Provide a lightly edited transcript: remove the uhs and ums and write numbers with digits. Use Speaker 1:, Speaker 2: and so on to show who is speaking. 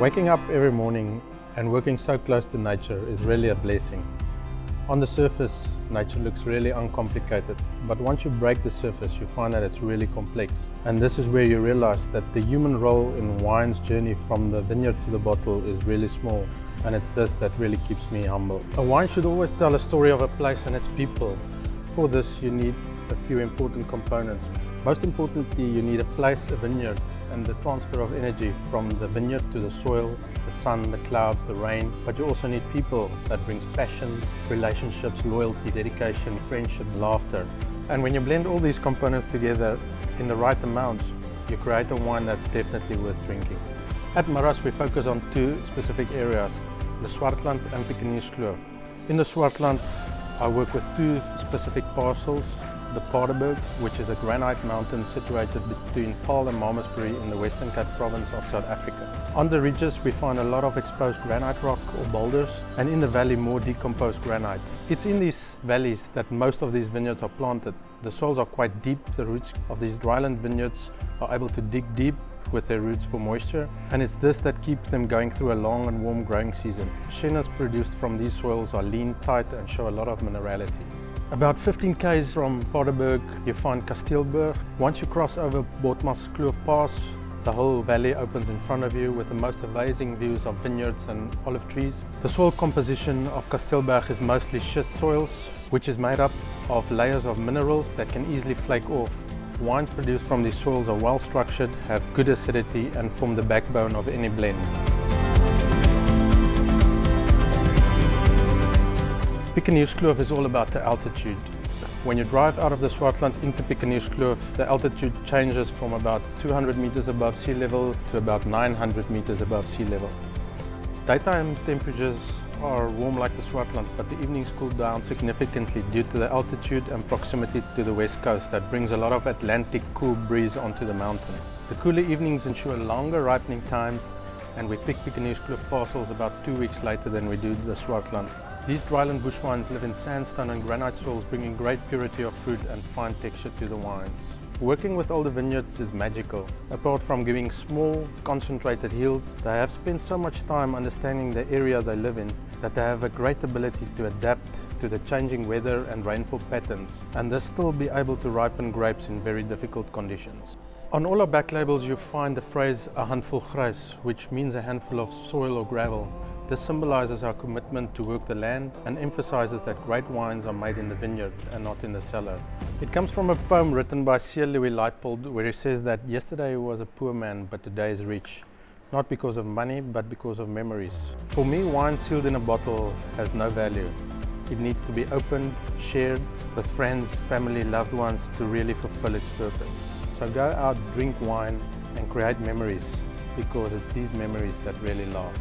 Speaker 1: Waking up every morning and working so close to nature is really a blessing. On the surface, nature looks really uncomplicated, but once you break the surface, you find that it's really complex. And this is where you realize that the human role in wine's journey from the vineyard to the bottle is really small, and it's this that really keeps me humble. A wine should always tell a story of a place and its people. For this, you need a few important components. Most importantly, you need a place, a vineyard, and the transfer of energy from the vineyard to the soil, the sun, the clouds, the rain. But you also need people that brings passion, relationships, loyalty, dedication, friendship, laughter. And when you blend all these components together in the right amounts, you create a wine that's definitely worth drinking. At Marras, we focus on two specific areas, the Swartland and Piekenierskloof. In the Swartland, I work with two specific parcels. The Pardeberg, which is a granite mountain situated between Paarl and Malmesbury in the Western Cape province of South Africa. On the ridges we find a lot of exposed granite rock or boulders, and in the valley more decomposed granite. It's in these valleys that most of these vineyards are planted. The soils are quite deep. The roots of these dryland vineyards are able to dig deep with their roots for moisture, and it's this that keeps them going through a long and warm growing season. Shenners produced from these soils are lean, tight and show a lot of minerality. About 15 km from Pardeberg, you find Kasteelberg. Once you cross over Piekenierskloof Pass, the whole valley opens in front of you with the most amazing views of vineyards and olive trees. The soil composition of Kasteelberg is mostly schist soils, which is made up of layers of minerals that can easily flake off. Wines produced from these soils are well structured, have good acidity and form the backbone of any blend. Piekenierskloof is all about the altitude. When you drive out of the Swartland into Piekenierskloof, the altitude changes from about 200 meters above sea level to about 900 meters above sea level. Daytime temperatures are warm like the Swartland, but the evenings cool down significantly due to the altitude and proximity to the west coast that brings a lot of Atlantic cool breeze onto the mountain. The cooler evenings ensure longer ripening times, and we pick Piekenierskloof parcels about 2 weeks later than we do the Swartland. These dryland bush wines live in sandstone and granite soils, bringing great purity of fruit and fine texture to the wines. Working with older vineyards is magical. Apart from giving small, concentrated yields, they have spent so much time understanding the area they live in that they have a great ability to adapt to the changing weather and rainfall patterns, and thus still be able to ripen grapes in very difficult conditions. On all our back labels you find the phrase "a handvol grys," which means a handful of soil or gravel. This symbolizes our commitment to work the land and emphasizes that great wines are made in the vineyard and not in the cellar. It comes from a poem written by Sir Louis Leipold, where he says that yesterday he was a poor man but today is rich, not because of money but because of memories. For me, wine sealed in a bottle has no value. It needs to be opened, shared with friends, family, loved ones to really fulfill its purpose. So go out, drink wine and create memories, because it's these memories that really last.